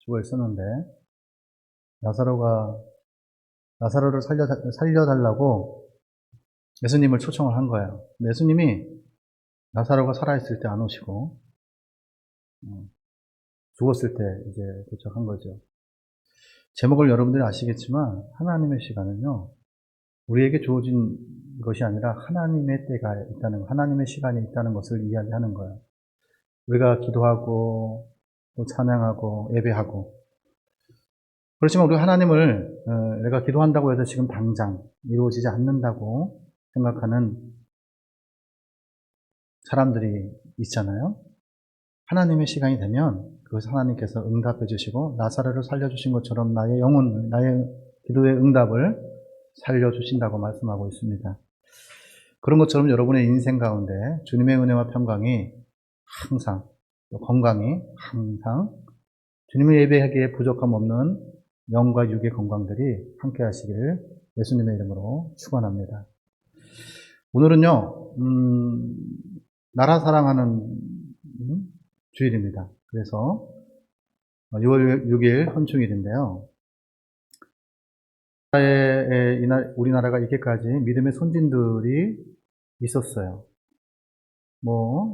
죽어 있었는데 나사로를 살려달라고 예수님을 초청을 한 거예요. 예수님이 나사로가 살아있을 때 안 오시고 죽었을 때 이제 도착한 거죠. 제목을 여러분들이 아시겠지만 하나님의 시간은요, 우리에게 주어진 것이 아니라 하나님의 때가 있다는 것, 하나님의 시간이 있다는 것을 이야기하는 거예요. 우리가 기도하고 또 찬양하고 예배하고, 그렇지만 우리가 하나님을 내가 기도한다고 해서 지금 당장 이루어지지 않는다고 생각하는 사람들이 있잖아요. 하나님의 시간이 되면 그것을 하나님께서 응답해 주시고 나사로를 살려주신 것처럼 나의 영혼, 나의 기도의 응답을 살려주신다고 말씀하고 있습니다. 그런 것처럼 여러분의 인생 가운데 주님의 은혜와 평강이 항상, 건강이 항상, 주님을 예배하기에 부족함 없는 영과 육의 건강들이 함께 하시기를 예수님의 이름으로 축원합니다. 오늘은요, 나라 사랑하는 주일입니다. 그래서 6월 6일 헌충일인데요. 우리나라가 이렇게까지 믿음의 선진들이 있었어요.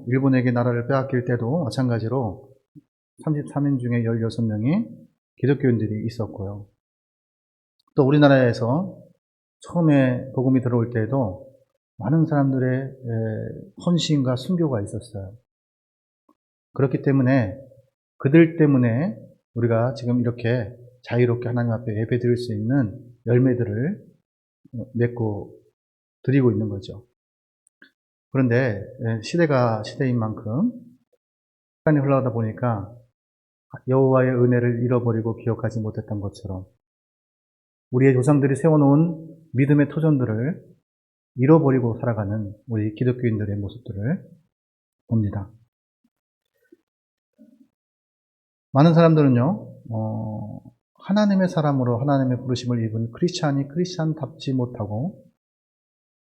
일본에게 나라를 빼앗길 때도 마찬가지로 33인 중에 16명이 기독교인들이 있었고요. 또 우리나라에서 처음에 복음이 들어올 때에도 많은 사람들의 헌신과 순교가 있었어요. 그렇기 때문에 그들 때문에 우리가 지금 이렇게 자유롭게 하나님 앞에 예배 드릴 수 있는 열매들을 맺고 드리고 있는 거죠. 그런데 시대가 시대인 만큼 시간이 흘러가다 보니까 여호와의 은혜를 잃어버리고 기억하지 못했던 것처럼 우리의 조상들이 세워놓은 믿음의 토전들을 잃어버리고 살아가는 우리 기독교인들의 모습들을 봅니다. 많은 사람들은요, 하나님의 사람으로 하나님의 부르심을 입은 크리스찬이 크리스찬답지 못하고,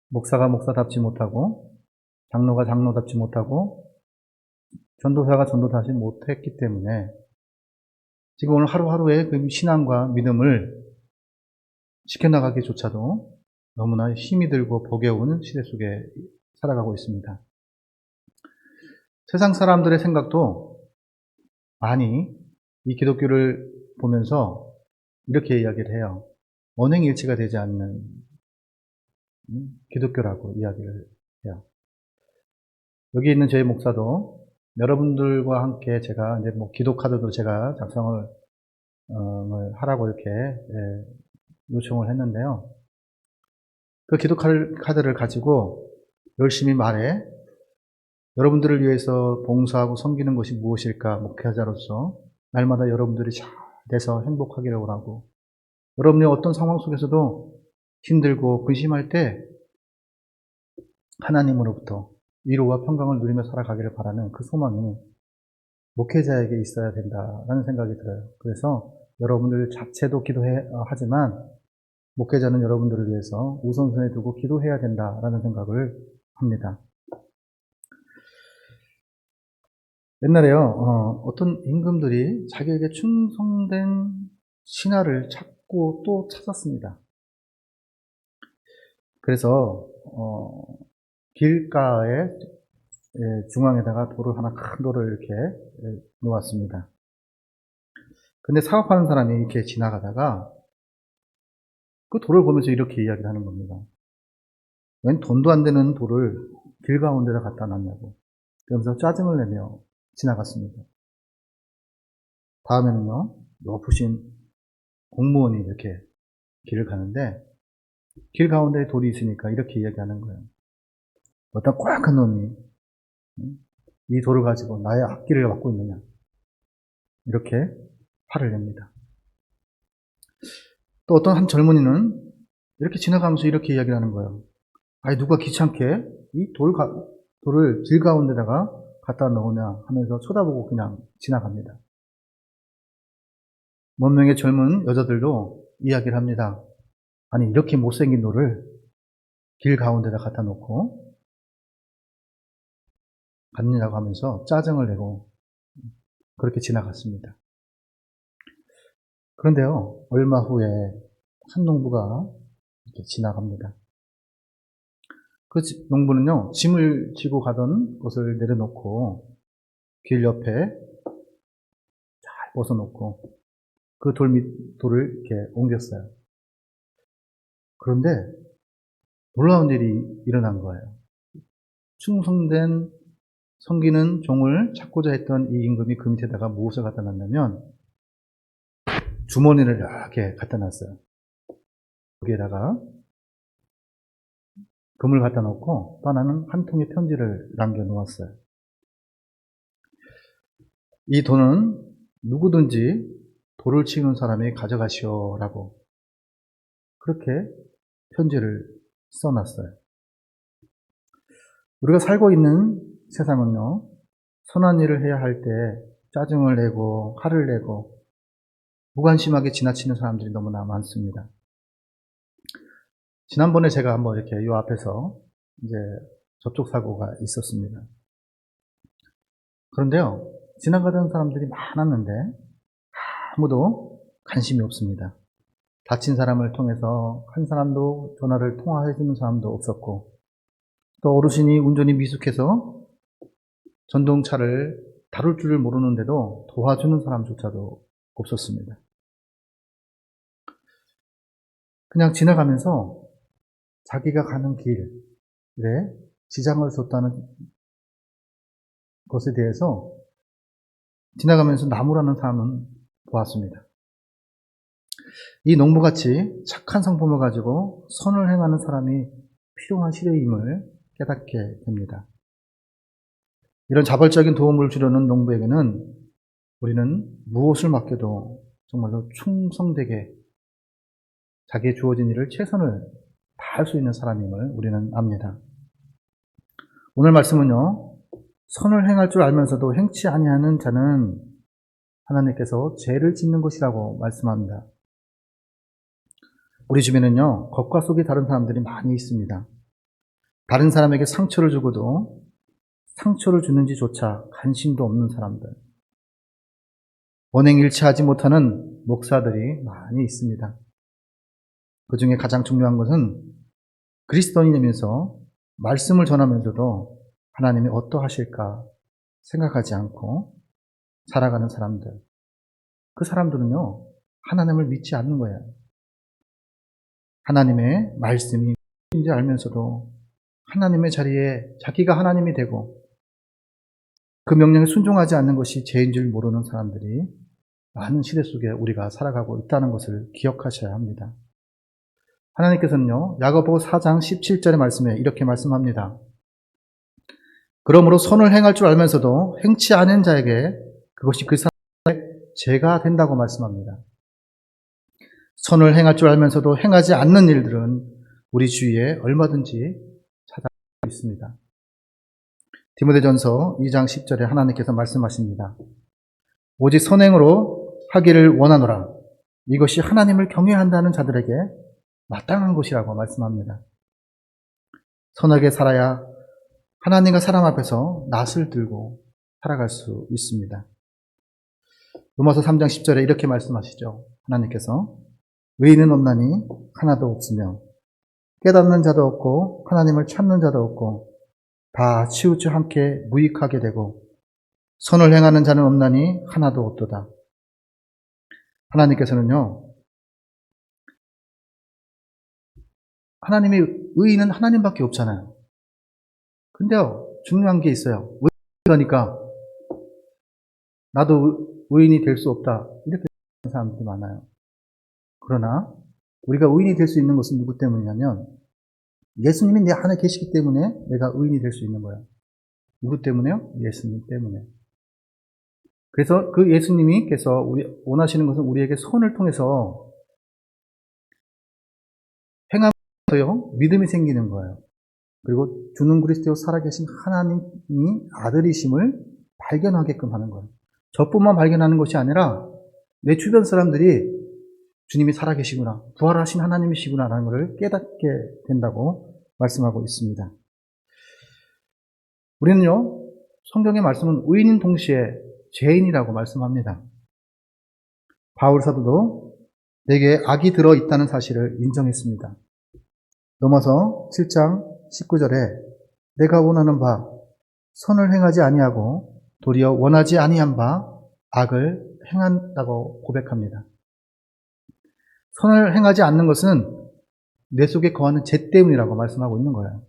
목사가 목사답지 못하고, 장로가 장로답지 못하고, 전도사가 전도답지 못했기 때문에 지금 오늘 하루하루의 그 신앙과 믿음을 지켜나가기조차도 너무나 힘이 들고 버거운 시대 속에 살아가고 있습니다. 세상 사람들의 생각도 많이 이 기독교를 보면서 이렇게 이야기를 해요. 언행일치가 되지 않는 기독교라고 이야기를 해요. 여기 있는 저희 목사도 여러분들과 함께 제가 이제 기도 카드도 제가 작성을 하라고 이렇게 요청을 했는데요. 그 기도 카드를 가지고 열심히 말해 여러분들을 위해서 봉사하고 섬기는 것이 무엇일까 목회자로서 날마다 여러분들이 잘 돼서 행복하기를 원하고 여러분의 어떤 상황 속에서도 힘들고 근심할 때 하나님으로부터 위로와 평강을 누리며 살아가기를 바라는 그 소망이 목회자에게 있어야 된다라는 생각이 들어요. 그래서 여러분들 자체도 기도하지만 목회자는 여러분들을 위해서 우선순위에 두고 기도해야 된다라는 생각을 합니다. 옛날에요, 어떤 임금들이 자기에게 충성된 신하를 찾고 또 찾았습니다. 그래서, 길가에 중앙에다가 돌을 하나 큰 돌을 이렇게 놓았습니다. 근데 사업하는 사람이 이렇게 지나가다가 그 돌을 보면서 이렇게 이야기를 하는 겁니다. 웬 돈도 안 되는 돌을 길 가운데다 갖다 놨냐고. 그러면서 짜증을 내며 지나갔습니다. 다음에는요, 높으신 공무원이 이렇게 길을 가는데 길 가운데에 돌이 있으니까 이렇게 이야기하는 거예요. 어떤 꼬락한 놈이 이 돌을 가지고 나의 앞길을 막고 있느냐. 이렇게 화를 냅니다. 또 어떤 한 젊은이는 이렇게 지나가면서 이렇게 이야기를 하는 거예요. 아니 누가 귀찮게 이 돌을 길 가운데다가 갖다 놓으냐 하면서 쳐다보고 그냥 지나갑니다. 몇 명의 젊은 여자들도 이야기를 합니다. 아니 이렇게 못생긴 돌을 길 가운데다 갖다 놓고 갔느냐고 하면서 짜증을 내고 그렇게 지나갔습니다. 그런데요, 얼마 후에 한 농부가 이렇게 지나갑니다. 그 농부는요, 짐을 지고 가던 것을 내려놓고 길 옆에 잘 벗어놓고 그 돌을 이렇게 옮겼어요. 그런데 놀라운 일이 일어난 거예요. 충성된 섬기는 종을 찾고자 했던 이 임금이 그 밑에다가 무엇을 갖다 놨냐면 주머니를 이렇게 갖다 놨어요. 거기에다가 금을 갖다 놓고 또 하나는 한 통의 편지를 남겨 놓았어요. 이 돈은 누구든지 돌을 치우는 사람이 가져가시오라고 그렇게 편지를 써놨어요. 우리가 살고 있는 세상은요, 선한 일을 해야 할 때 짜증을 내고 화를 내고 무관심하게 지나치는 사람들이 너무나 많습니다. 지난번에 제가 한번 이렇게 요 앞에서 이제 접촉사고가 있었습니다. 그런데요, 지나가던 사람들이 많았는데 아무도 관심이 없습니다. 다친 사람을 통해서 한 사람도 전화를 통화해주는 사람도 없었고, 또 어르신이 운전이 미숙해서 전동차를 다룰 줄을 모르는데도 도와주는 사람조차도 없었습니다. 그냥 지나가면서 자기가 가는 길에 지장을 줬다는 것에 대해서 지나가면서 나무라는 사람은 보았습니다. 이 농부같이 착한 성품을 가지고 선을 행하는 사람이 필요한 시대임을 깨닫게 됩니다. 이런 자발적인 도움을 주려는 농부에게는 우리는 무엇을 맡겨도 정말로 충성되게 자기의 주어진 일을 최선을 다할 수 있는 사람임을 우리는 압니다. 오늘 말씀은요, 선을 행할 줄 알면서도 행치 아니하는 자는 하나님께서 죄를 짓는 것이라고 말씀합니다. 우리 주변에는요, 겉과 속이 다른 사람들이 많이 있습니다. 다른 사람에게 상처를 주고도 상처를 주는지조차 관심도 없는 사람들. 언행일치하지 못하는 목사들이 많이 있습니다. 그 중에 가장 중요한 것은 그리스도인이면서 말씀을 전하면서도 하나님이 어떠하실까 생각하지 않고 살아가는 사람들. 그 사람들은요, 하나님을 믿지 않는 거예요. 하나님의 말씀이 인지 알면서도 하나님의 자리에 자기가 하나님이 되고 그 명령에 순종하지 않는 것이 죄인 줄 모르는 사람들이 많은 시대 속에 우리가 살아가고 있다는 것을 기억하셔야 합니다. 하나님께서는요, 야고보 4장 17절의 말씀에 이렇게 말씀합니다. 그러므로 선을 행할 줄 알면서도 행치 않은 자에게 그것이 그 사람의 죄가 된다고 말씀합니다. 선을 행할 줄 알면서도 행하지 않는 일들은 우리 주위에 얼마든지 찾아올 수 있습니다. 디모데전서 2장 10절에 하나님께서 말씀하십니다. 오직 선행으로 하기를 원하노라. 이것이 하나님을 경외한다는 자들에게 마땅한 것이라고 말씀합니다. 선하게 살아야 하나님과 사람 앞에서 낯을 들고 살아갈 수 있습니다. 로마서 3장 10절에 이렇게 말씀하시죠. 하나님께서 의인은 없나니 하나도 없으며 깨닫는 자도 없고 하나님을 찾는 자도 없고 다 치우쳐 함께 무익하게 되고 선을 행하는 자는 없나니 하나도 없도다. 하나님께서는요, 하나님의 의인은 하나님밖에 없잖아요. 근데요, 중요한 게 있어요. 그러니까 나도 의인이 될 수 없다. 이렇게 하는 사람들이 많아요. 그러나 우리가 의인이 될 수 있는 것은 누구 때문이냐면 예수님이 내 안에 계시기 때문에 내가 의인이 될 수 있는 거예요. 누구 때문에요? 예수님 때문에. 그래서 그 예수님께서 원하시는 것은 우리에게 선을 통해서 행함으로요 믿음이 생기는 거예요. 그리고 주는 그리스도 살아계신 하나님이 아들이심을 발견하게끔 하는 거예요. 저뿐만 발견하는 것이 아니라 내 주변 사람들이 주님이 살아계시구나, 부활하신 하나님이시구나라는 것을 깨닫게 된다고 말씀하고 있습니다. 우리는요, 성경의 말씀은 의인인 동시에 죄인이라고 말씀합니다. 바울 사도도 내게 악이 들어 있다는 사실을 인정했습니다. 넘어서 7장 19절에 내가 원하는 바 선을 행하지 아니하고 도리어 원하지 아니한 바 악을 행한다고 고백합니다. 선을 행하지 않는 것은 내 속에 거하는 죄 때문이라고 말씀하고 있는 거예요.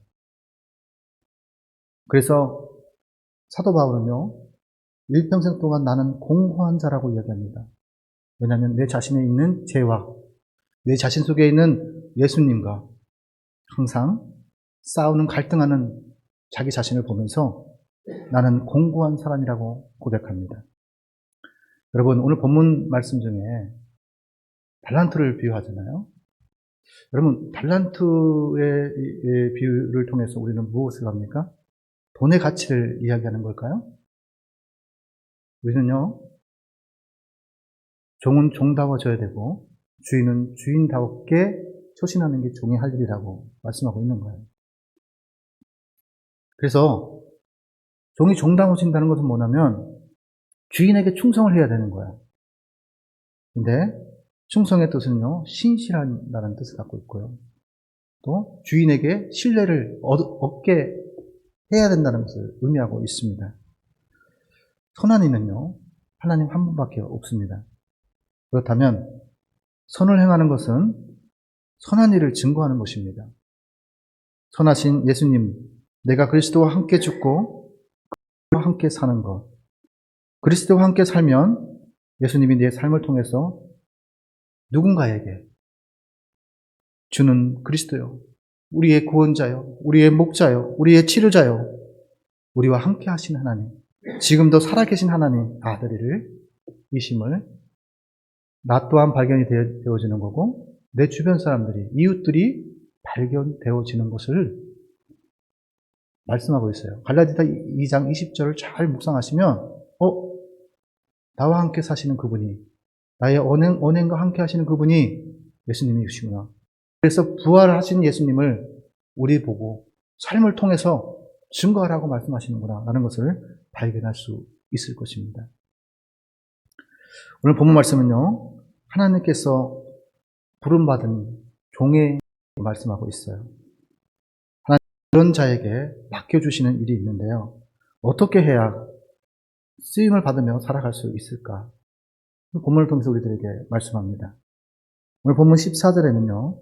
그래서 사도 바울은요, 일평생 동안 나는 공허한 자라고 이야기합니다. 왜냐하면 내 자신에 있는 죄와 내 자신 속에 있는 예수님과 항상 싸우는 갈등하는 자기 자신을 보면서 나는 공고한 사람이라고 고백합니다. 여러분, 오늘 본문 말씀 중에 달란트를 비유하잖아요. 여러분, 달란트의 비유를 통해서 우리는 무엇을 합니까? 돈의 가치를 이야기하는 걸까요? 우리는요, 종은 종다워져야 되고 주인은 주인다웠게 처신하는 게 종의 할 일이라고 말씀하고 있는 거예요. 그래서 종이 종다워진다는 것은 뭐냐면 주인에게 충성을 해야 되는 거예요. 근데 충성의 뜻은요, 신실한다는 뜻을 갖고 있고요. 또 주인에게 신뢰를 얻게 해야 된다는 것을 의미하고 있습니다. 선한 이는요, 하나님 한 분밖에 없습니다. 그렇다면 선을 행하는 것은 선한 일을 증거하는 것입니다. 선하신 예수님, 내가 그리스도와 함께 죽고 그리스도와 함께 사는 것. 그리스도와 함께 살면 예수님이 내 삶을 통해서 누군가에게 주는 그리스도요, 우리의 구원자요, 우리의 목자요, 우리의 치료자요, 우리와 함께 하신 하나님, 지금도 살아계신 하나님 아들을 이심을 나 또한 발견이 되어지는 거고 내 주변 사람들이, 이웃들이 발견되어지는 것을 말씀하고 있어요. 갈라디아 2장 20절을 잘 묵상하시면 나와 함께 사시는 그분이, 나의 언행과 함께 하시는 그분이 예수님이시구나. 그래서 부활하신 예수님을 우리 보고 삶을 통해서 증거하라고 말씀하시는구나 라는 것을 발견할 수 있을 것입니다. 오늘 본문 말씀은요, 하나님께서 부름받은 종의 말씀하고 있어요. 하나님 그런 자에게 맡겨주시는 일이 있는데요. 어떻게 해야 쓰임을 받으며 살아갈 수 있을까? 본문을 통해서 우리들에게 말씀합니다. 오늘 본문 14절에는요,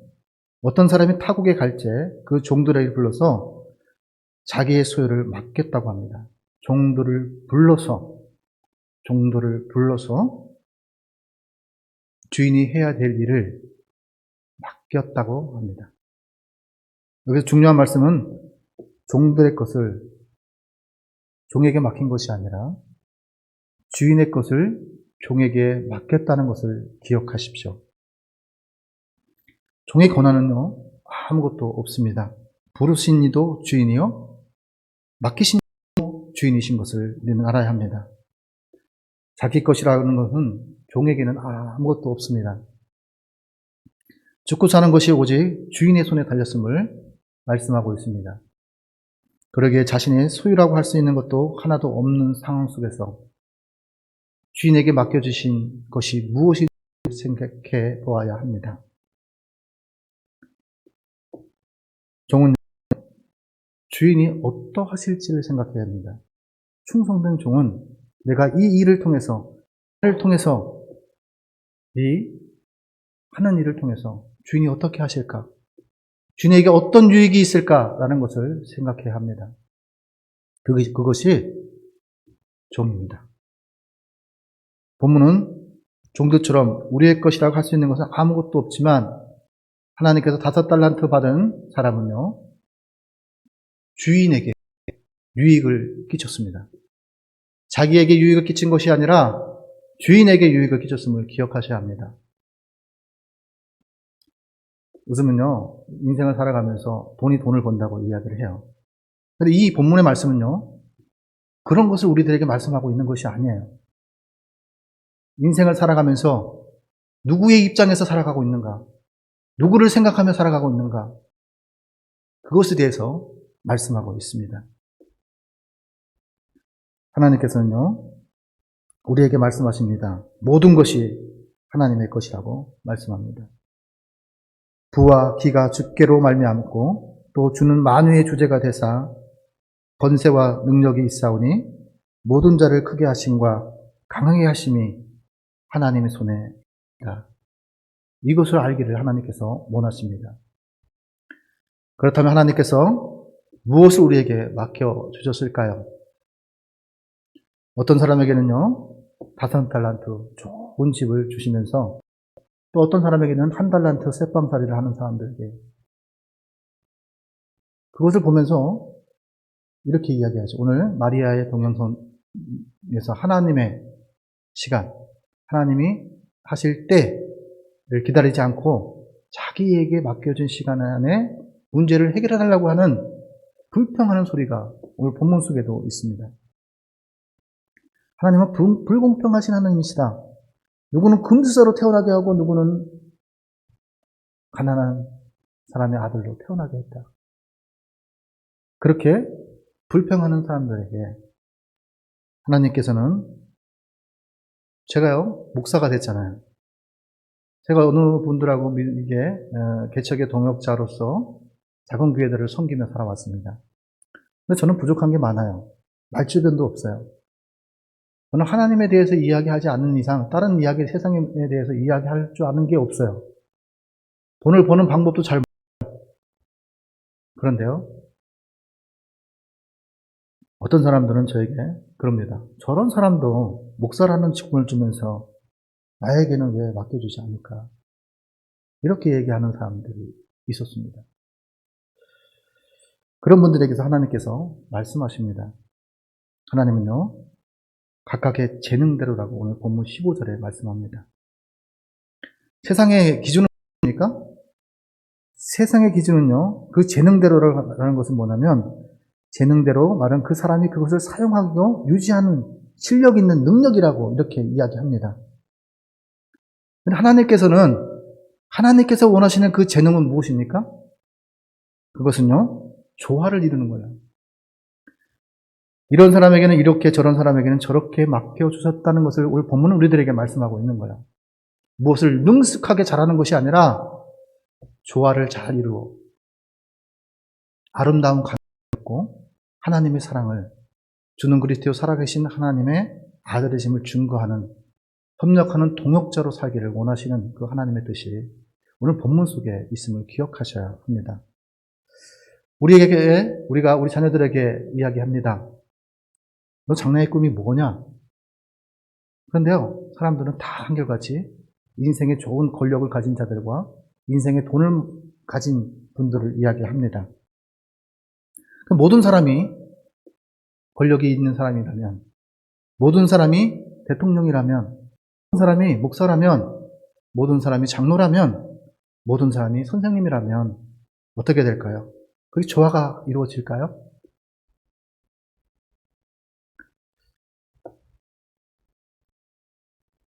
어떤 사람이 타국에 갈 때 그 종들에게 불러서 자기의 소유를 맡겼다고 합니다. 종들을 불러서 주인이 해야 될 일을 맡겼다고 합니다. 여기서 중요한 말씀은 종들의 것을 종에게 맡긴 것이 아니라 주인의 것을 종에게 맡겼다는 것을 기억하십시오. 종의 권한은요, 아무것도 없습니다. 부르신 이도 주인이요, 맡기신 이도 주인이신 것을 우리는 알아야 합니다. 자기 것이라는 것은 종에게는 아무것도 없습니다. 죽고 사는 것이 오직 주인의 손에 달렸음을 말씀하고 있습니다. 그러기에 자신의 소유라고 할 수 있는 것도 하나도 없는 상황 속에서 주인에게 맡겨주신 것이 무엇인지 생각해 보아야 합니다. 종은 주인이 어떠하실지를 생각해야 합니다. 충성된 종은 내가 이 일을 통해서, 이 하는 일을 통해서 주인이 어떻게 하실까? 주인에게 어떤 유익이 있을까라는 것을 생각해야 합니다. 그것이 종입니다. 본문은 종들처럼 우리의 것이라고 할 수 있는 것은 아무것도 없지만 하나님께서 5달란트 받은 사람은요, 주인에게 유익을 끼쳤습니다. 자기에게 유익을 끼친 것이 아니라 주인에게 유익을 끼쳤음을 기억하셔야 합니다. 요즘은요, 인생을 살아가면서 돈을 번다고 이야기를 해요. 그런데 이 본문의 말씀은요, 그런 것을 우리들에게 말씀하고 있는 것이 아니에요. 인생을 살아가면서 누구의 입장에서 살아가고 있는가, 누구를 생각하며 살아가고 있는가, 그것에 대해서 말씀하고 있습니다. 하나님께서는요, 우리에게 말씀하십니다. 모든 것이 하나님의 것이라고 말씀합니다. 부와 기가 주께로 말미암고 또 주는 만유의 주제가 되사 권세와 능력이 있사오니 모든 자를 크게 하심과 강하게 하심이 하나님의 손에 있다. 이것을 알기를 하나님께서 원하십니다. 그렇다면 하나님께서 무엇을 우리에게 맡겨주셨을까요? 어떤 사람에게는요, 5달란트 좋은 집을 주시면서 또 어떤 사람에게는 1달란트 쇳밤살이를 하는 사람들에게 그것을 보면서 이렇게 이야기하죠. 오늘 마리아의 동영상에서 하나님의 시간, 하나님이 하실 때를 기다리지 않고 자기에게 맡겨진 시간 안에 문제를 해결해 달라고 하는 불평하는 소리가 오늘 본문 속에도 있습니다. 하나님은 불공평하신 하나님이시다. 누구는 금수저로 태어나게 하고 누구는 가난한 사람의 아들로 태어나게 했다. 그렇게 불평하는 사람들에게 하나님께서는 제가요, 목사가 됐잖아요. 제가 어느 분들하고 이게 개척의 동역자로서 작은 교회들을 섬기며 살아왔습니다. 근데 저는 부족한 게 많아요. 말주변도 없어요. 저는 하나님에 대해서 이야기하지 않는 이상 다른 이야기, 세상에 대해서 이야기할 줄 아는 게 없어요. 돈을 버는 방법도 잘 몰라요. 그런데요, 어떤 사람들은 저에게 그럽니다. 저런 사람도 목사라는 직분을 주면서 나에게는 왜 맡겨주지 않을까? 이렇게 얘기하는 사람들이 있었습니다. 그런 분들에게서 하나님께서 말씀하십니다. 하나님은요, 각각의 재능대로라고 오늘 본문 15절에 말씀합니다. 세상의 기준은 뭡니까? 세상의 기준은요, 그 재능대로라는 것은 뭐냐면, 재능대로 말은 그 사람이 그것을 사용하고 유지하는 실력 있는 능력이라고 이렇게 이야기합니다. 하나님께서 원하시는 그 재능은 무엇입니까? 그것은요, 조화를 이루는 거예요. 이런 사람에게는 이렇게, 저런 사람에게는 저렇게 맡겨주셨다는 것을 오늘 본문은 우리들에게 말씀하고 있는 거예요. 무엇을 능숙하게 잘하는 것이 아니라 조화를 잘 이루어 아름다운 감정을 갖고 하나님의 사랑을 주는 그리스도 살아계신 하나님의 아들이심을 증거하는 협력하는 동역자로 살기를 원하시는 그 하나님의 뜻이 오늘 본문 속에 있음을 기억하셔야 합니다. 우리 자녀들에게 이야기합니다. 너 장래의 꿈이 뭐냐? 그런데요, 사람들은 다 한결같이 인생의 좋은 권력을 가진 자들과 인생의 돈을 가진 분들을 이야기합니다. 모든 사람이 권력이 있는 사람이라면, 모든 사람이 대통령이라면, 모든 사람이 목사라면, 모든 사람이 장로라면, 모든 사람이 선생님이라면 어떻게 될까요? 그게 조화가 이루어질까요?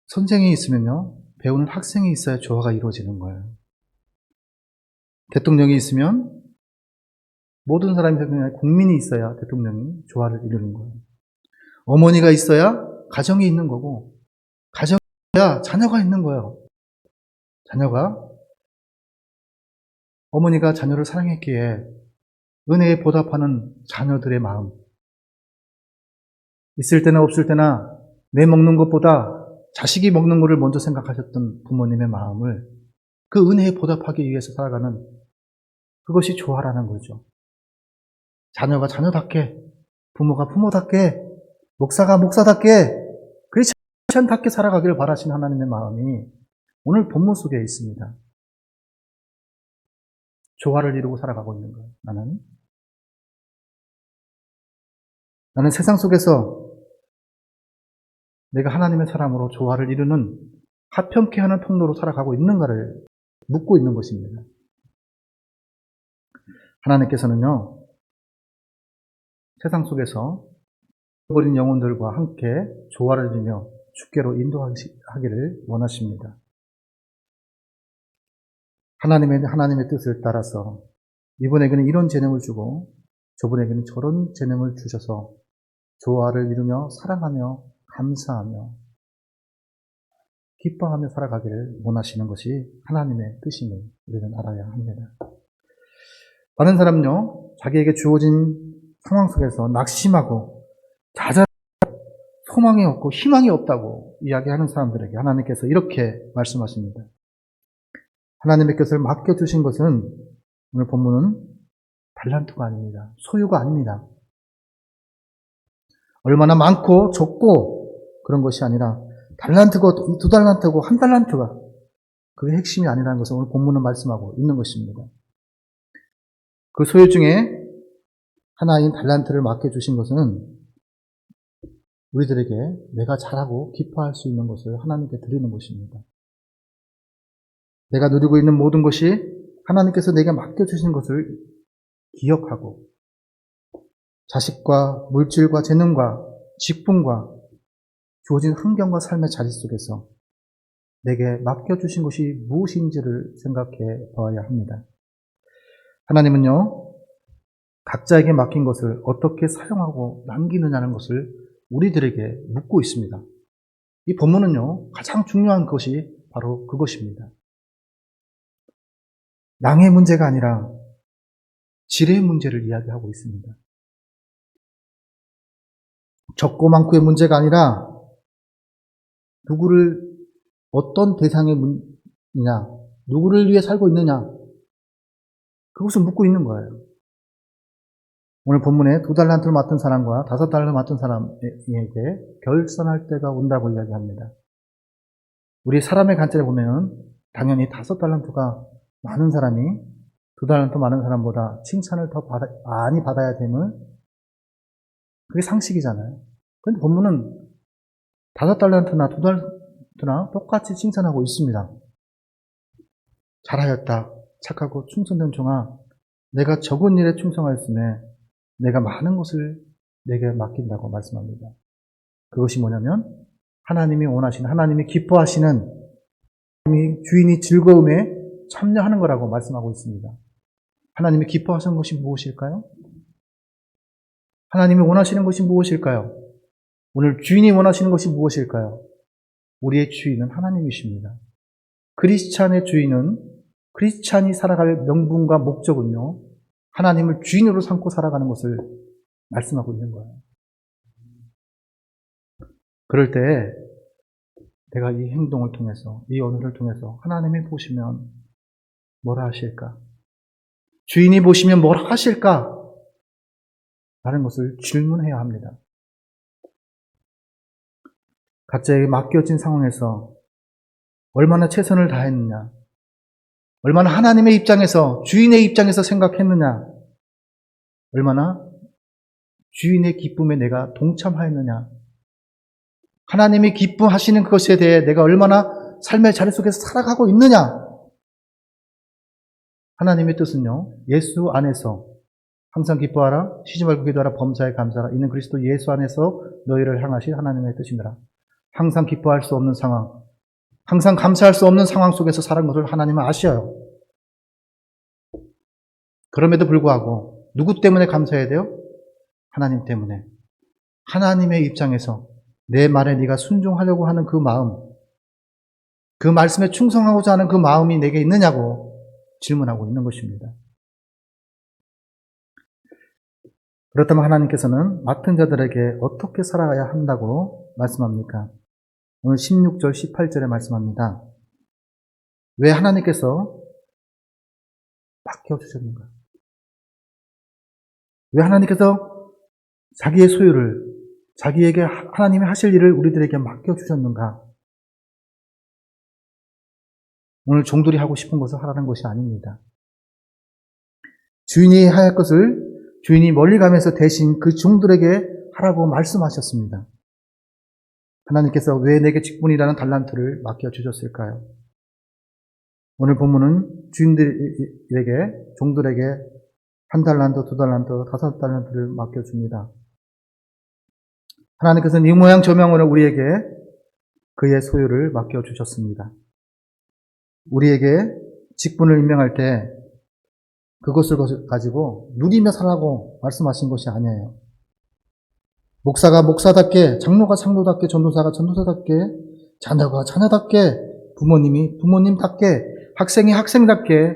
선생이 있으면요, 배우는 학생이 있어야 조화가 이루어지는 거예요. 대통령이 있으면 모든 사람이 국민이 있어야 대통령이 조화를 이루는 거예요. 어머니가 있어야 가정이 있는 거고, 가정이 있어야 자녀가 있는 거예요. 어머니가 자녀를 사랑했기에 은혜에 보답하는 자녀들의 마음, 있을 때나 없을 때나 내 먹는 것보다 자식이 먹는 것을 먼저 생각하셨던 부모님의 마음을 그 은혜에 보답하기 위해서 살아가는 그것이 조화라는 거죠. 자녀가 자녀답게, 부모가 부모답게, 목사가 목사답게, 크리스천답게 살아가기를 바라신 하나님의 마음이 오늘 본문 속에 있습니다. 조화를 이루고 살아가고 있는 거예요. 나는 세상 속에서 내가 하나님의 사람으로 조화를 이루는 화평케 하는 통로로 살아가고 있는가를 묻고 있는 것입니다. 하나님께서는요, 세상 속에서 버린 영혼들과 함께 조화를 이루며 주께로 인도하기를 원하십니다. 하나님의 뜻을 따라서 이분에게는 이런 재능을 주고 저분에게는 저런 재능을 주셔서 조화를 이루며 사랑하며 감사하며 기뻐하며 살아가기를 원하시는 것이 하나님의 뜻임을 우리는 알아야 합니다. 많은 사람은요, 자기에게 주어진 상황 속에서 낙심하고 좌절하고 소망이 없고 희망이 없다고 이야기하는 사람들에게 하나님께서 이렇게 말씀하십니다. 하나님의 것을 맡겨주신 것은 오늘 본문은 달란트가 아닙니다. 소유가 아닙니다. 얼마나 많고 적고 그런 것이 아니라 달란트고 2달란트고 1달란트가 그게 핵심이 아니라는 것을 오늘 본문은 말씀하고 있는 것입니다. 그 소유 중에 하나인 달란트를 맡겨주신 것은 우리들에게 내가 잘하고 기뻐할 수 있는 것을 하나님께 드리는 것입니다. 내가 누리고 있는 모든 것이 하나님께서 내게 맡겨주신 것을 기억하고 자식과 물질과 재능과 직분과 주어진 환경과 삶의 자리 속에서 내게 맡겨주신 것이 무엇인지를 생각해 보아야 합니다. 하나님은요, 각자에게 맡긴 것을 어떻게 사용하고 남기느냐는 것을 우리들에게 묻고 있습니다. 이 본문은요, 가장 중요한 것이 바로 그것입니다. 양의 문제가 아니라 질의 문제를 이야기하고 있습니다. 적고 많고의 문제가 아니라 누구를 어떤 대상의 문제냐, 누구를 위해 살고 있느냐, 그것을 묻고 있는 거예요. 오늘 본문에 2달란트를 맡은 사람과 5달란트를 맡은 사람에게 결산할 때가 온다고 이야기합니다. 우리 사람의 관점에 보면 당연히 5달란트가 많은 사람이 2달란트 많은 사람보다 칭찬을 더 많이 받아야 됨을, 그게 상식이잖아요. 그런데 본문은 5달란트나 2달란트나 똑같이 칭찬하고 있습니다. 잘하였다. 착하고 충성된 종아, 내가 적은 일에 충성하였으며 내가 많은 것을 내게 맡긴다고 말씀합니다. 그것이 뭐냐면 하나님이 원하시는, 하나님이 기뻐하시는, 주인이 즐거움에 참여하는 거라고 말씀하고 있습니다. 하나님이 기뻐하시는 것이 무엇일까요? 하나님이 원하시는 것이 무엇일까요? 오늘 주인이 원하시는 것이 무엇일까요? 우리의 주인은 하나님이십니다. 크리스찬의 주인은, 크리스찬이 살아갈 명분과 목적은요, 하나님을 주인으로 삼고 살아가는 것을 말씀하고 있는 거예요. 그럴 때 내가 이 행동을 통해서, 이 언어를 통해서 하나님이 보시면 뭐라 하실까? 주인이 보시면 뭐라 하실까? 라는 것을 질문해야 합니다. 각자에게 맡겨진 상황에서 얼마나 최선을 다했느냐, 얼마나 하나님의 입장에서, 주인의 입장에서 생각했느냐, 얼마나 주인의 기쁨에 내가 동참하였느냐, 하나님이 기뻐하시는 그것에 대해 내가 얼마나 삶의 자리 속에서 살아가고 있느냐. 하나님의 뜻은요, 예수 안에서 항상 기뻐하라, 쉬지 말고 기도하라, 범사에 감사하라, 이는 그리스도 예수 안에서 너희를 향하신 하나님의 뜻이니라. 항상 기뻐할 수 없는 상황, 항상 감사할 수 없는 상황 속에서 살아간 것을 하나님은 아셔요. 그럼에도 불구하고 누구 때문에 감사해야 돼요? 하나님 때문에. 하나님의 입장에서 내 말에 네가 순종하려고 하는 그 마음, 그 말씀에 충성하고자 하는 그 마음이 내게 있느냐고 질문하고 있는 것입니다. 그렇다면 하나님께서는 맡은 자들에게 어떻게 살아가야 한다고 말씀합니까? 오늘 16절, 18절에 말씀합니다. 왜 하나님께서 맡겨주셨는가? 왜 하나님께서 자기의 소유를, 자기에게 하나님이 하실 일을 우리들에게 맡겨주셨는가? 오늘 종들이 하고 싶은 것을 하라는 것이 아닙니다. 주인이 할 것을 주인이 멀리 가면서 대신 그 종들에게 하라고 말씀하셨습니다. 하나님께서 왜 내게 직분이라는 달란트를 맡겨주셨을까요? 오늘 본문은 주인들에게, 종들에게 1달란트, 2달란트, 5달란트를 맡겨줍니다. 하나님께서는 이 모양 저 모양으로 우리에게 그의 소유를 맡겨주셨습니다. 우리에게 직분을 임명할 때 그것을 가지고 누리며 살라고 말씀하신 것이 아니에요. 목사가 목사답게, 장로가 장로답게, 전도사가 전도사답게 자녀가 자녀답게, 부모님이 부모님답게, 학생이 학생답게,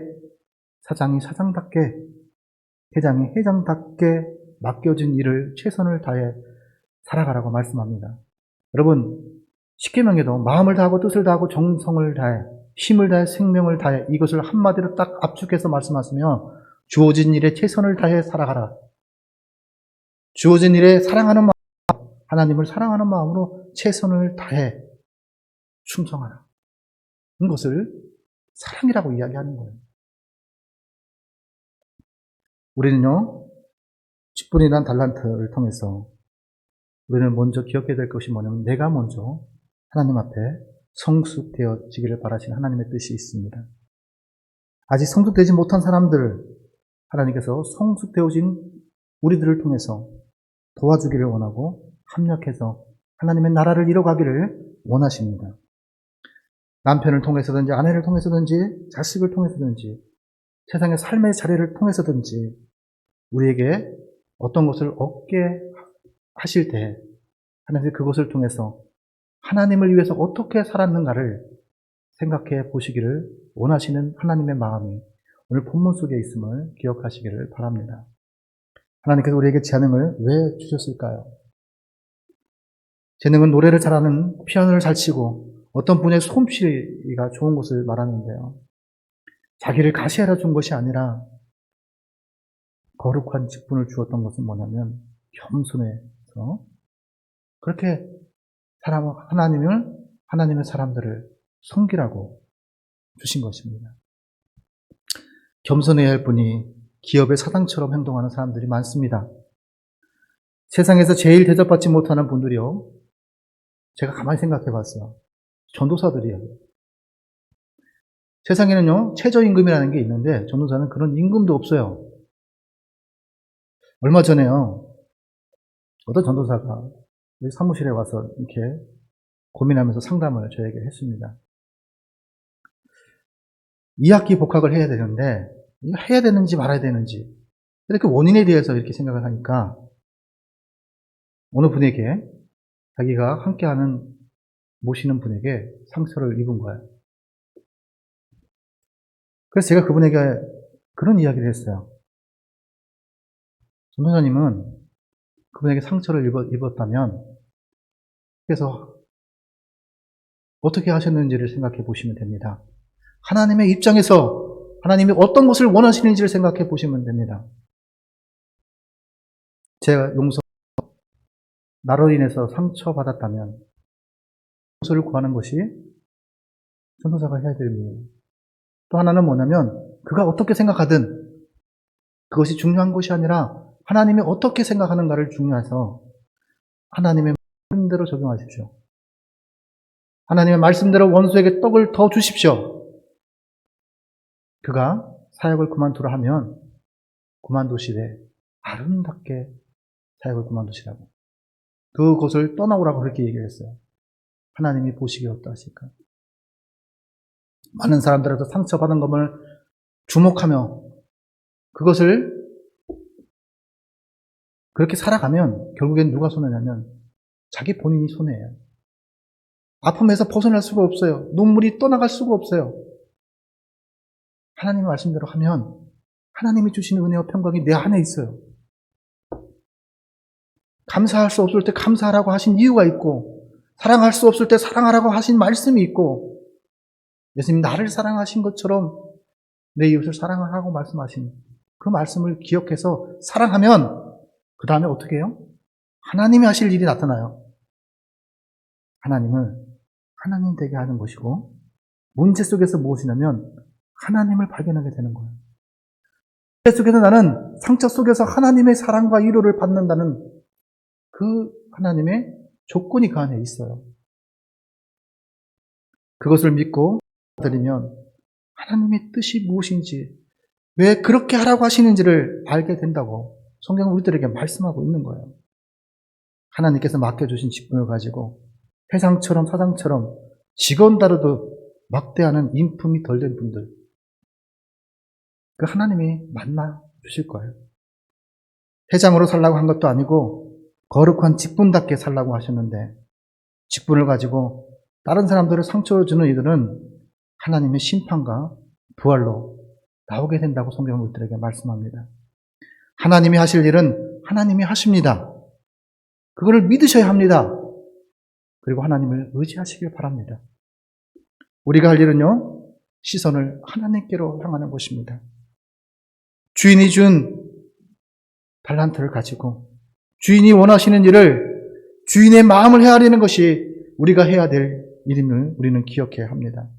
사장이 사장답게, 회장이 회장답게 맡겨진 일을 최선을 다해 살아가라고 말씀합니다. 여러분, 십계명에도 마음을 다하고 뜻을 다하고 정성을 다해 힘을 다해 생명을 다해 이것을 한마디로 딱 압축해서 말씀하시면 주어진 일에 최선을 다해 살아가라. 주어진 일에 사랑하는 마음, 하나님을 사랑하는 마음으로 최선을 다해 충성하라. 이것을 사랑이라고 이야기하는 거예요. 우리는요, 10분이란 달란트를 통해서 우리는 먼저 기억해야 될 것이 뭐냐면 내가 먼저 하나님 앞에 성숙되어지기를 바라시는 하나님의 뜻이 있습니다. 아직 성숙되지 못한 사람들, 하나님께서 성숙되어진 우리들을 통해서 도와주기를 원하고 합력해서 하나님의 나라를 이뤄가기를 원하십니다. 남편을 통해서든지 아내를 통해서든지 자식을 통해서든지 세상의 삶의 자리를 통해서든지 우리에게 어떤 것을 얻게 하실 때 하나님께서 그것을 통해서 하나님을 위해서 어떻게 살았는가를 생각해 보시기를 원하시는 하나님의 마음이 오늘 본문 속에 있음을 기억하시기를 바랍니다. 하나님께서 우리에게 재능을 왜 주셨을까요? 재능은 노래를 잘하는, 피아노를 잘 치고 어떤 분의 솜씨가 좋은 것을 말하는데요. 자기를 가시하려 준 것이 아니라 거룩한 직분을 주었던 것은 뭐냐면 겸손해서 그렇게 하나님의 사람들을 섬기라고 주신 것입니다. 겸손해야 할 분이 기업의 사장처럼 행동하는 사람들이 많습니다. 세상에서 제일 대접받지 못하는 분들이요. 제가 가만히 생각해 봤어요. 전도사들이에요. 세상에는요, 최저임금이라는 게 있는데 전도사는 그런 임금도 없어요. 얼마 전에요, 어떤 전도사가 사무실에 와서 이렇게 고민하면서 상담을 저에게 했습니다. 2학기 복학을 해야 되는데 해야 되는지 말아야 되는지 이렇게 원인에 대해서 이렇게 생각을 하니까 어느 분에게 자기가 함께하는 모시는 분에게 상처를 입은 거예요. 그래서 제가 그분에게 그런 이야기를 했어요. 전도사님은 그분에게 상처를 입었다면 그래서 어떻게 하셨는지를 생각해 보시면 됩니다. 하나님의 입장에서 하나님이 어떤 것을 원하시는지를 생각해 보시면 됩니다. 제가 나로 인해서 상처받았다면 용서를 구하는 것이 전도사가 해야 될 일이에요. 또 하나는 뭐냐면 그가 어떻게 생각하든 그것이 중요한 것이 아니라 하나님이 어떻게 생각하는가를 중요해서 하나님의 말씀대로 적용하십시오. 하나님의 말씀대로 원수에게 떡을 더 주십시오. 그가 사역을 그만두라 하면 그만두시되 아름답게 사역을 그만두시라고. 그곳을 떠나오라고 그렇게 얘기를 했어요. 하나님이 보시기에 어떠하실까? 많은 사람들한테 상처받은 것을 주목하며 그것을 그렇게 살아가면 결국엔 누가 손해냐면 자기 본인이 손해예요. 아픔에서 벗어날 수가 없어요. 눈물이 떠나갈 수가 없어요. 하나님의 말씀대로 하면 하나님이 주시는 은혜와 평강이 내 안에 있어요. 감사할 수 없을 때 감사하라고 하신 이유가 있고 사랑할 수 없을 때 사랑하라고 하신 말씀이 있고 예수님 나를 사랑하신 것처럼 내 이웃을 사랑하라고 말씀하신 그 말씀을 기억해서 사랑하면 그 다음에 어떻게 해요? 하나님이 하실 일이 나타나요. 하나님을 하나님 되게 하는 것이고 문제 속에서 무엇이냐면 하나님을 발견하게 되는 거예요. 문제 속에서 나는 상처 속에서 하나님의 사랑과 위로를 받는다는 그 하나님의 조건이 그 안에 있어요. 그것을 믿고 드리면 하나님의 뜻이 무엇인지 왜 그렇게 하라고 하시는지를 알게 된다고 성경은 우리들에게 말씀하고 있는 거예요. 하나님께서 맡겨주신 직분을 가지고 회장처럼 사장처럼 직원 다루도 막대하는 인품이 덜 된 분들 그 하나님이 만나 주실 거예요. 회장으로 살라고 한 것도 아니고 거룩한 직분답게 살라고 하셨는데 직분을 가지고 다른 사람들을 상처 주는 이들은 하나님의 심판과 부활로 나오게 된다고 성경은 우리들에게 말씀합니다. 하나님이 하실 일은 하나님이 하십니다. 그거를 믿으셔야 합니다. 그리고 하나님을 의지하시길 바랍니다. 우리가 할 일은요, 시선을 하나님께로 향하는 것입니다. 주인이 준 달란트를 가지고 주인이 원하시는 일을 주인의 마음을 헤아리는 것이 우리가 해야 될 일임을 우리는 기억해야 합니다.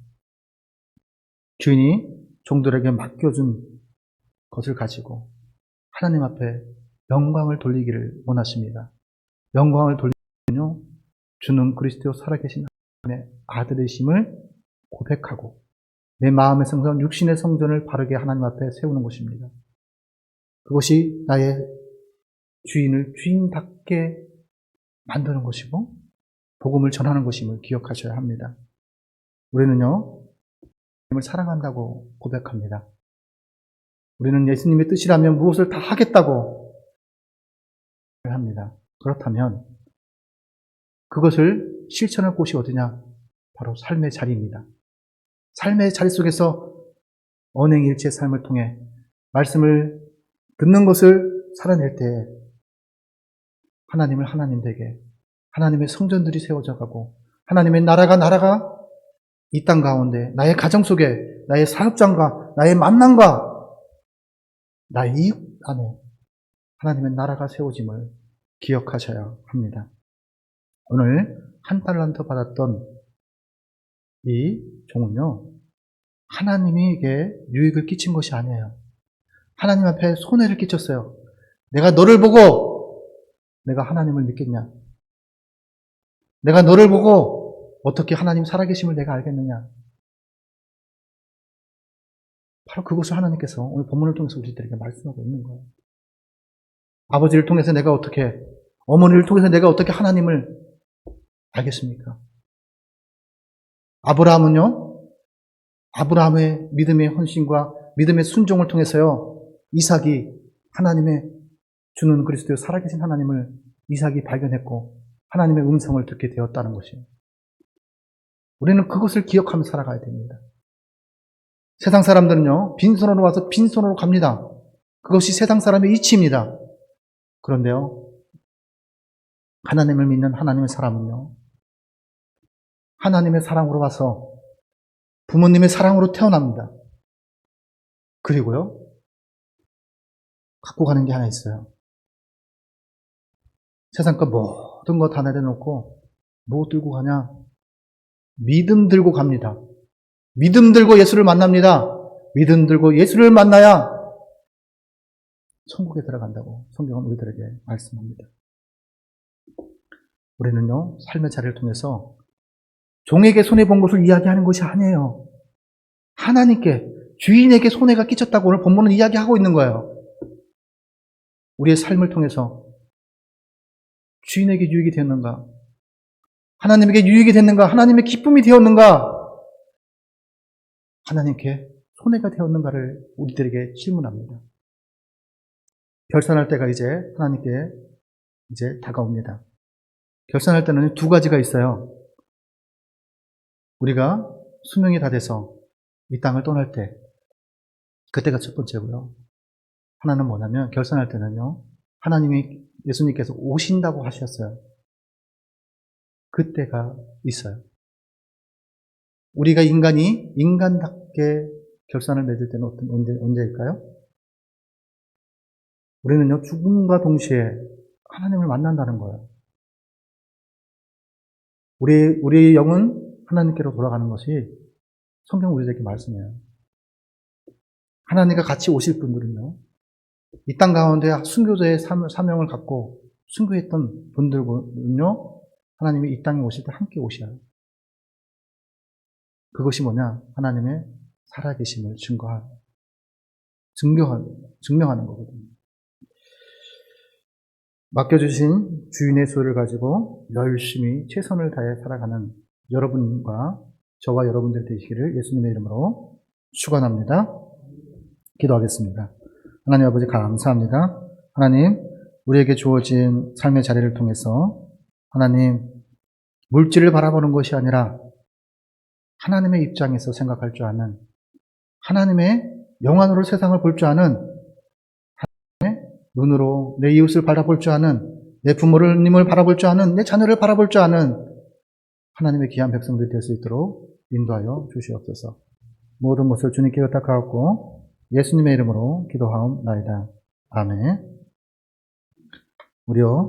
주인이 종들에게 맡겨준 것을 가지고 하나님 앞에 영광을 돌리기를 원하십니다. 영광을 돌리면요, 주는 그리스도 살아계신 하나님의 아들이심을 고백하고 내 마음의 성전, 육신의 성전을 바르게 하나님 앞에 세우는 것입니다. 그것이 나의 주인을 주인답게 만드는 것이고 복음을 전하는 것임을 기억하셔야 합니다. 우리는요, 예수님을 사랑한다고 고백합니다. 우리는 예수님의 뜻이라면 무엇을 다 하겠다고 합니다. 그렇다면 그것을 실천할 곳이 어디냐? 바로 삶의 자리입니다. 삶의 자리 속에서 언행일체의 삶을 통해 말씀을 듣는 것을 살아낼 때 하나님을 하나님 되게 하나님의 성전들이 세워져 가고 하나님의 나라가 이 땅 가운데 나의 가정 속에 나의 사업장과 나의 만남과 나의 이웃 안에 하나님의 나라가 세워짐을 기억하셔야 합니다. 오늘 한 달란트 받았던 이 종은요, 하나님에게 유익을 끼친 것이 아니에요. 하나님 앞에 손해를 끼쳤어요. 내가 너를 보고 내가 하나님을 믿겠냐? 내가 너를 보고 어떻게 하나님 살아계심을 내가 알겠느냐? 바로 그것을 하나님께서 오늘 본문을 통해서 우리들에게 말씀하고 있는 거예요. 아버지를 통해서 내가 어떻게, 어머니를 통해서 내가 어떻게 하나님을 알겠습니까? 아브라함은요, 아브라함의 믿음의 헌신과 믿음의 순종을 통해서요, 이삭이 하나님의 주는 그리스도의 살아계신 하나님을 이삭이 발견했고 하나님의 음성을 듣게 되었다는 것이에요. 우리는 그것을 기억하며 살아가야 됩니다. 세상 사람들은요, 빈손으로 와서 빈손으로 갑니다. 그것이 세상 사람의 이치입니다. 그런데요, 하나님을 믿는 하나님의 사람은요, 하나님의 사랑으로 와서 부모님의 사랑으로 태어납니다. 그리고요, 갖고 가는 게 하나 있어요. 세상 것 모든 거 다 내려놓고 뭐 들고 가냐? 믿음 들고 갑니다. 믿음 들고 예수를 만납니다. 믿음 들고 예수를 만나야 천국에 들어간다고 성경은 우리들에게 말씀합니다. 우리는요, 삶의 자리를 통해서 종에게 손해본 것을 이야기하는 것이 아니에요. 하나님께, 주인에게 손해가 끼쳤다고 오늘 본문은 이야기하고 있는 거예요. 우리의 삶을 통해서 주인에게 유익이 되었는가? 하나님에게 유익이 됐는가? 하나님의 기쁨이 되었는가? 하나님께 손해가 되었는가를 우리들에게 질문합니다. 결산할 때가 이제 하나님께 이제 다가옵니다. 결산할 때는 두 가지가 있어요. 우리가 수명이 다 돼서 이 땅을 떠날 때, 그때가 첫 번째고요. 하나는 뭐냐면 결산할 때는요, 하나님이 예수님께서 오신다고 하셨어요. 그때가 있어요. 우리가 인간이 인간답게 결산을 맺을 때는 언제일까요? 우리는요, 죽음과 동시에 하나님을 만난다는 거예요. 우리의 영은 하나님께로 돌아가는 것이 성경 우리에게 말씀해요. 하나님과 같이 오실 분들은요, 이 땅 가운데 순교자의 사명을 갖고 순교했던 분들은요, 하나님이 이 땅에 오실 때 함께 오셔요. 그것이 뭐냐? 하나님의 살아계심을 증명하는 거거든요. 맡겨주신 주인의 소유를 가지고 열심히 최선을 다해 살아가는 여러분과 저와 여러분들 되시기를 예수님의 이름으로 축원합니다. 기도하겠습니다. 하나님 아버지 감사합니다. 하나님, 우리에게 주어진 삶의 자리를 통해서 하나님, 물질을 바라보는 것이 아니라 하나님의 입장에서 생각할 줄 아는, 하나님의 영안으로 세상을 볼 줄 아는, 하나님의 눈으로 내 이웃을 바라볼 줄 아는, 내 부모님을 바라볼 줄 아는, 내 자녀를 바라볼 줄 아는 하나님의 귀한 백성들이 될 수 있도록 인도하여 주시옵소서. 모든 것을 주님께 의탁하옵고 예수님의 이름으로 기도하옵나이다. 아멘. 우리요